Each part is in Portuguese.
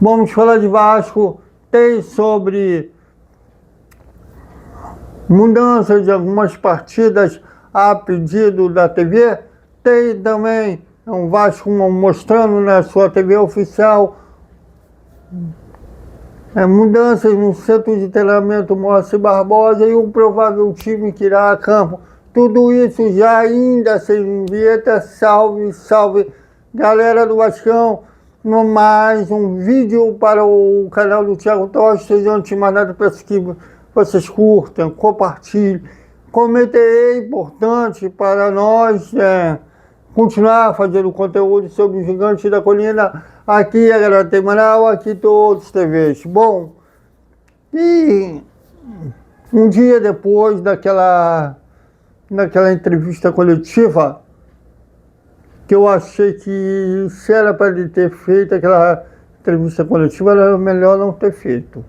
Vamos falar de Vasco. Tem sobre mudanças de algumas partidas a pedido da TV. Tem também o Vasco mostrando na sua TV oficial mudanças no centro de treinamento Moacir Barbosa e um provável time que irá a campo. Tudo isso já ainda sem vinheta. Salve, salve, galera do Vascão. No mais um vídeo para o canal do Thiago Tosta. Antes de mais nada, peço que vocês curtam, compartilhem, comentem. É importante para nós continuar fazendo conteúdo sobre o Gigante da Colina. Aqui a galera tem Manaus, aqui todos TVs. Bom, e um dia depois daquela entrevista coletiva, que eu achei que se era para ele ter feito aquela entrevista coletiva, era melhor não ter feito.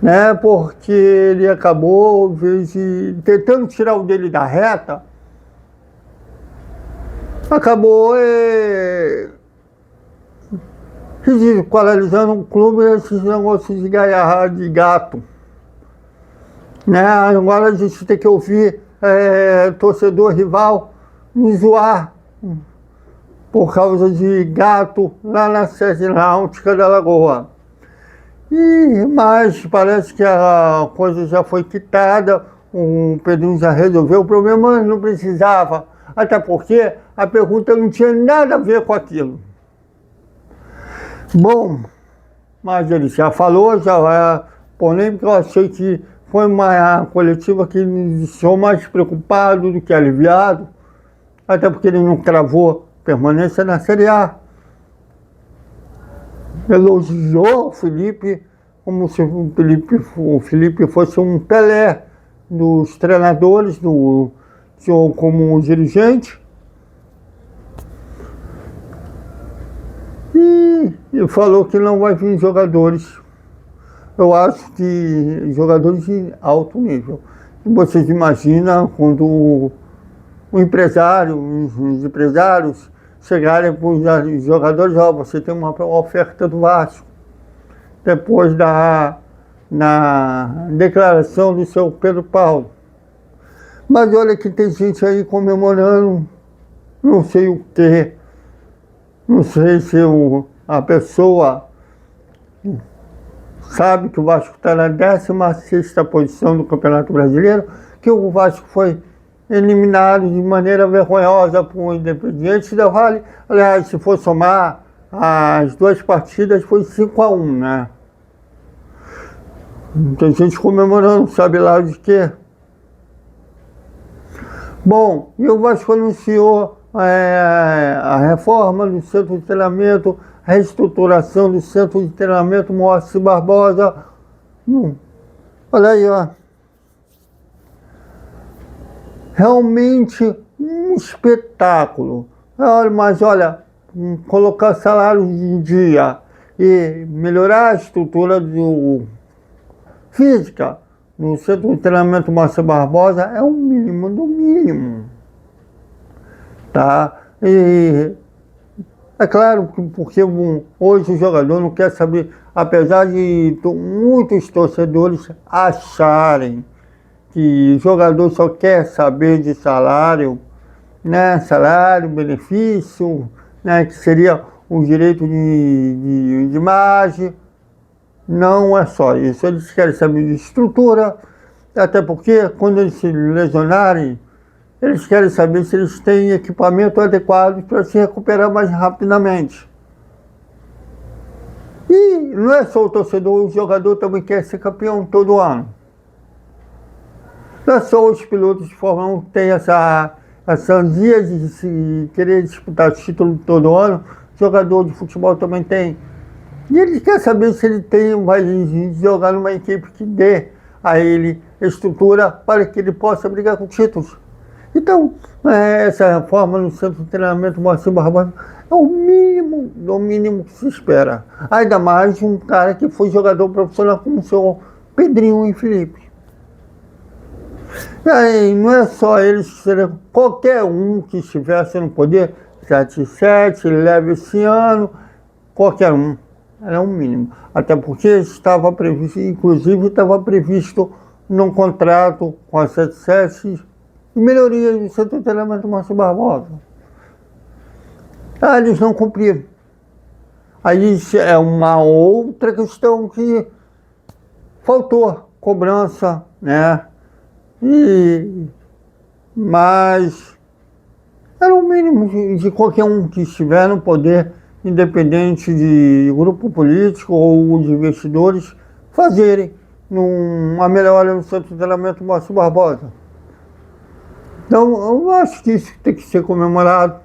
Né? Porque ele acabou, às vezes, tentando tirar o dele da reta, acabou ridicularizando um clube, esses negócios de gaiarra de gato. Né? Agora a gente tem que ouvir torcedor rival nos zoar por causa de gato lá na sede náutica da Lagoa. Mas parece que a coisa já foi quitada, o Pedrinho já resolveu o problema, mas não precisava, até porque a pergunta não tinha nada a ver com aquilo. Bom, mas ele já falou, já é polêmica. Eu achei que foi uma coletiva que me deixou mais preocupado do que aliviado, até porque ele não cravou permanência na Série A. Elogiou o Felipe como se o Felipe fosse um Pelé dos treinadores, como dirigente. E falou que não vai vir jogadores. Eu acho que jogadores de alto nível. Vocês imaginam quando os empresários chegarem para os jogadores: você tem uma oferta do Vasco. Depois na declaração do seu Pedro Paulo. Mas olha que tem gente aí comemorando não sei o quê. Não sei se a pessoa sabe que o Vasco está na 16ª posição do Campeonato Brasileiro, que o Vasco foi eliminado de maneira vergonhosa por um Independiente Del Valle. Aliás, se for somar as duas partidas, foi 5-1, né? Tem gente comemorando, sabe lá de quê? Bom, e o Vasco anunciou a reforma do centro de treinamento, a reestruturação do centro de treinamento Moacir Barbosa. Olha aí, ó. Realmente um espetáculo. Mas olha, colocar salário em dia e melhorar a estrutura física no centro de treinamento Moacir Barbosa é o mínimo do mínimo. Tá? E é claro que porque hoje o jogador não quer saber, apesar de muitos torcedores acharem que o jogador só quer saber de salário, né? Salário, benefício, né? Que seria o direito de imagem. Não é só isso, eles querem saber de estrutura, até porque quando eles se lesionarem, eles querem saber se eles têm equipamento adequado para se recuperar mais rapidamente. E não é só o torcedor, o jogador também quer ser campeão todo ano. Não é só os pilotos de Fórmula 1 que têm essa ansia de se querer disputar título todo ano, o jogador de futebol também tem. E ele quer saber se ele vai jogar numa equipe que dê a ele estrutura para que ele possa brigar com títulos. Então, essa reforma no centro de treinamento Moacir Barbosa é o mínimo do mínimo que se espera. Ainda mais de um cara que foi jogador profissional como o seu Pedrinho e Felipe. E aí, não é só eles que serão, qualquer um que estivesse no poder, 77, leve esse ano, qualquer um. Era o mínimo. Até porque estava previsto, inclusive estava previsto num contrato com a 77 melhorias do setor de treinamento Márcio Barbosa. Ah, eles não cumpriram. Aí é uma outra questão que faltou cobrança, né? Mas era o mínimo de qualquer um que estiver no poder, independente de grupo político ou de investidores, fazerem uma melhora no centro de treinamento Márcio Barbosa. Então, eu acho que isso tem que ser comemorado.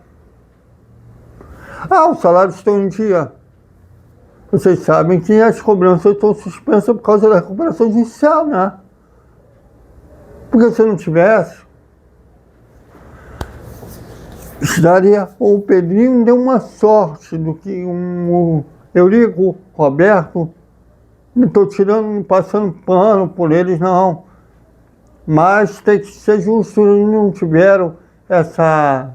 Ah, os salários estão em dia. Vocês sabem que as cobranças estão suspensas por causa da recuperação judicial, né? Porque se não tivesse, estaria. O Pedrinho deu uma sorte do que o Eurico, Roberto, não estou tirando, passando pano por eles, não. Mas tem que ser justo, eles não tiveram essa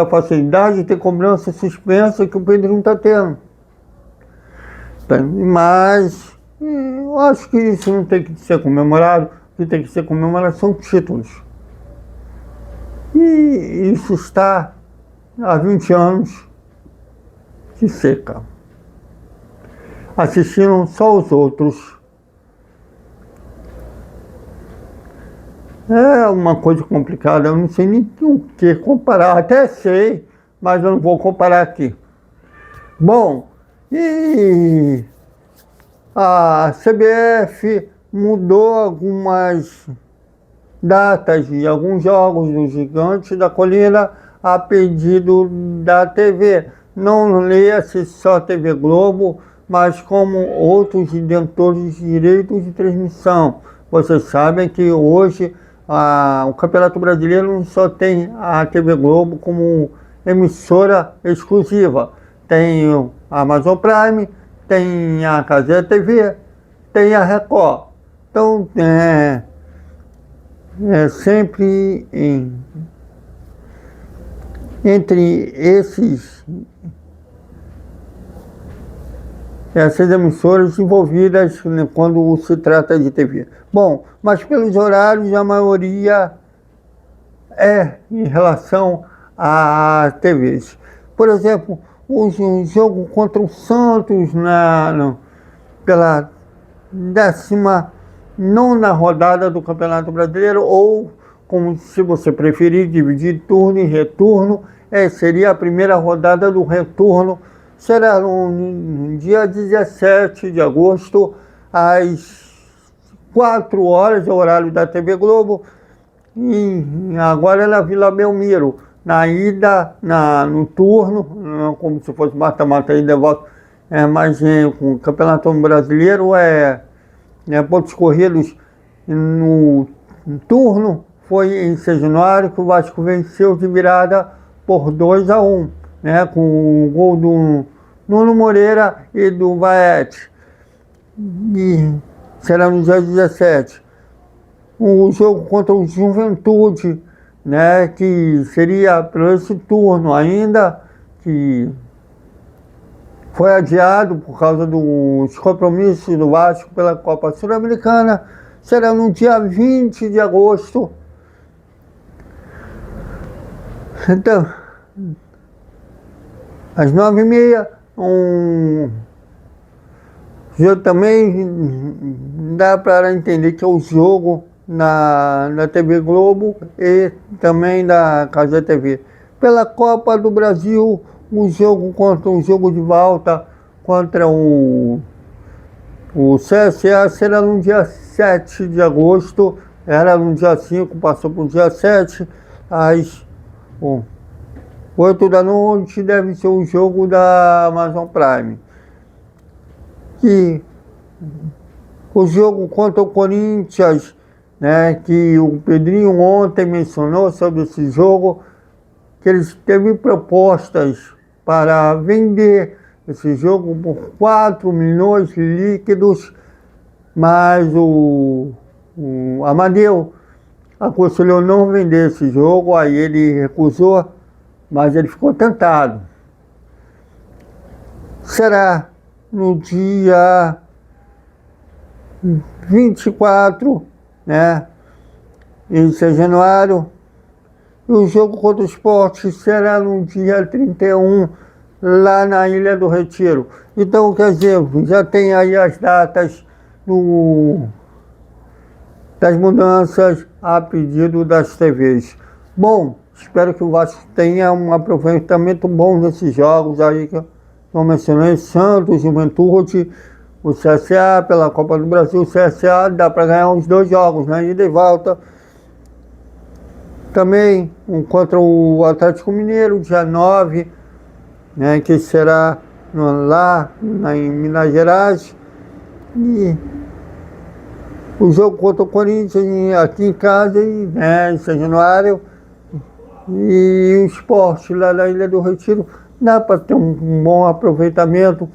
facilidade de ter cobrança suspensa que o Pedrinho está tendo. Mas eu acho que isso não tem que ser comemorado, o que tem que ser comemorado são títulos. E isso está há 20 anos de seca. Assistiram só os outros. É uma coisa complicada, eu não sei nem o que comparar. Até sei, mas eu não vou comparar aqui. Bom, e a CBF mudou algumas datas de alguns jogos do Gigante da Colina a pedido da TV. Não leia-se só TV Globo, mas como outros detentores de direitos de transmissão. Vocês sabem que hoje o Campeonato Brasileiro só tem a TV Globo como emissora exclusiva. Tem a Amazon Prime, tem a Cazé TV, tem a Record. Então, sempre entre essas emissoras envolvidas, né, quando se trata de TV. Bom, mas pelos horários a maioria é em relação a TVs. Por exemplo, o jogo contra o Santos pela 19ª rodada do Campeonato Brasileiro, ou, como se você preferir, dividir turno e retorno, seria a primeira rodada do retorno. Será no dia 17 de agosto, às 4 horas, é o horário da TV Globo, e agora é na Vila Belmiro. Na ida, no turno, como se fosse mata-mata ida e volta, mas com o Campeonato Brasileiro pontos corridos no turno, foi em São Januário que o Vasco venceu de virada por 2-1, né, com o gol do Nuno Moreira e do Vaete. E será no dia 17. O jogo contra o Juventude, né, que seria para esse turno ainda, que foi adiado por causa dos compromissos do Vasco pela Copa Sul-Americana, será no dia 20 de agosto. Então, às 9h30, jogo também dá para entender que é o jogo na TV Globo e também da Cazé TV. Pela Copa do Brasil, o jogo de volta contra o CSA será no dia 7 de agosto, era no dia 5, passou para o dia 7, às 8 da noite, deve ser o jogo da Amazon Prime. E o jogo contra o Corinthians, né, que o Pedrinho ontem mencionou sobre esse jogo, que eles teve propostas para vender esse jogo por 4 milhões líquidos, mas o Amadeu aconselhou não vender esse jogo, aí ele recusou, mas ele ficou tentado. será no dia 24, né? Isso é januário. E o jogo contra o Sport será no dia 31, lá na Ilha do Retiro. Então, quer dizer, já tem aí as datas das mudanças a pedido das TVs. Bom, espero que o Vasco tenha um aproveitamento bom nesses jogos aí que eu mencionei. Santos, Juventude, o CSA pela Copa do Brasil. O CSA dá para ganhar uns 2 jogos, né? Ida e volta. Também contra o Atlético Mineiro, dia 9, né, que será lá em Minas Gerais. E o jogo contra o Corinthians aqui em casa, né, em januário. E o Sport lá na Ilha do Retiro, dá para ter um bom aproveitamento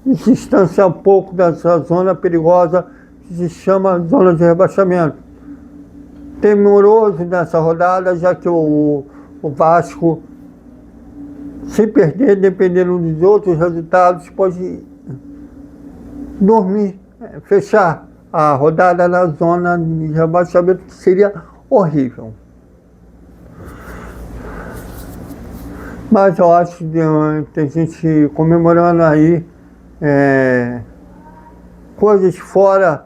e se distanciar um pouco dessa zona perigosa que se chama zona de rebaixamento. Temoroso nessa rodada, já que o Vasco, se perder, dependendo dos outros resultados, pode dormir, fechar a rodada na zona de rebaixamento, que seria horrível. Mas eu acho que tem gente comemorando aí coisas fora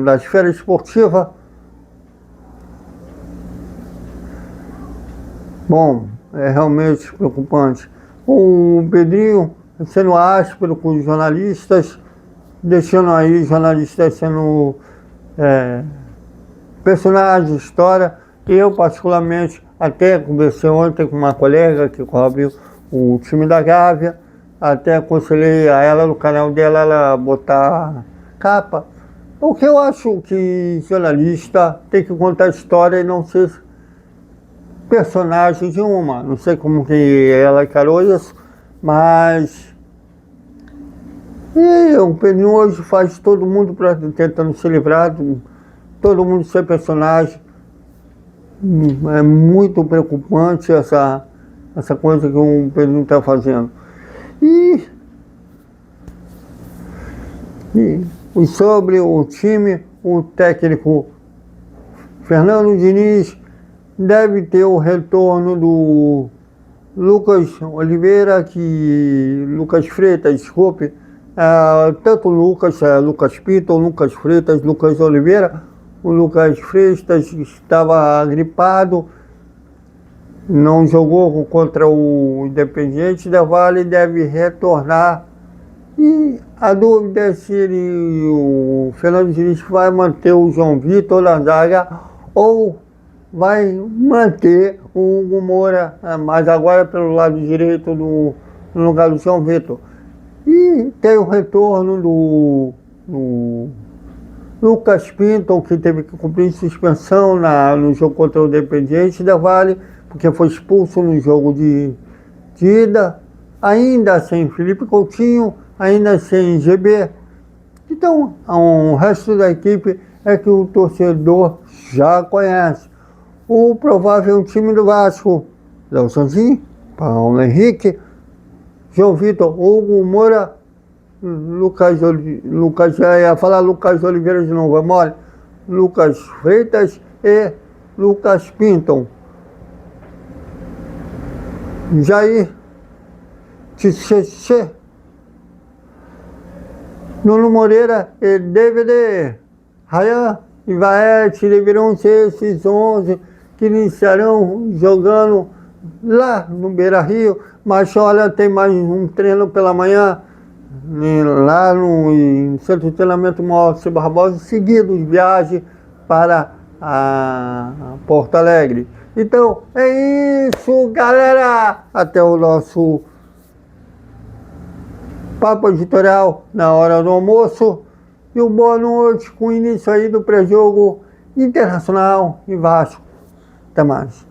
da esfera esportiva. Bom, é realmente preocupante. O Pedrinho sendo áspero com os jornalistas, deixando aí jornalistas sendo personagens de história. Eu, particularmente, até conversei ontem com uma colega que cobre o time da Gávea, até aconselhei a ela no canal dela, ela botar capa. Porque eu acho que jornalista tem que contar história e não ser personagem de uma. Não sei como que ela encarou isso, mas o Pedrinho hoje faz todo mundo tentando se livrar, todo mundo ser personagem. É muito preocupante essa coisa que o Pedrinho está fazendo. E sobre o time, o técnico Fernando Diniz deve ter o retorno do Lucas Freitas, desculpe, tanto Lucas Pinto, Lucas Freitas, Lucas Oliveira. O Lucas Freitas estava gripado, não jogou contra o Independiente Del Valle, deve retornar. E a dúvida é se o Fernando Diniz vai manter o João Vitor na zaga ou vai manter o Hugo Moura, mas agora pelo lado direito no lugar do João Vitor. E tem o retorno do Lucas Pinto, que teve que cumprir suspensão no jogo contra o Independiente Del Valle, porque foi expulso no jogo de ida, ainda sem Felipe Coutinho, ainda sem GB. Então, o resto da equipe é que o torcedor já conhece. O provável time do Vasco: Léo Sanzin, Paulo Henrique, João Vitor, Hugo Moura, Lucas Oliveira de novo, é mole, Lucas Freitas e Lucas Pinto. Jair Tchê, Nuno Moreira e DVD, Rayan e Vaete deverão ser esses 11 que iniciarão jogando lá no Beira-Rio, mas olha, tem mais um treino pela manhã lá no Centro de Treinamento Moacir Barbosa, seguido de viagem para Porto Alegre. Então, é isso, galera! Até o nosso papo editorial na hora do almoço. E uma boa noite com o início aí do pré-jogo Internacional e Vasco. Até mais.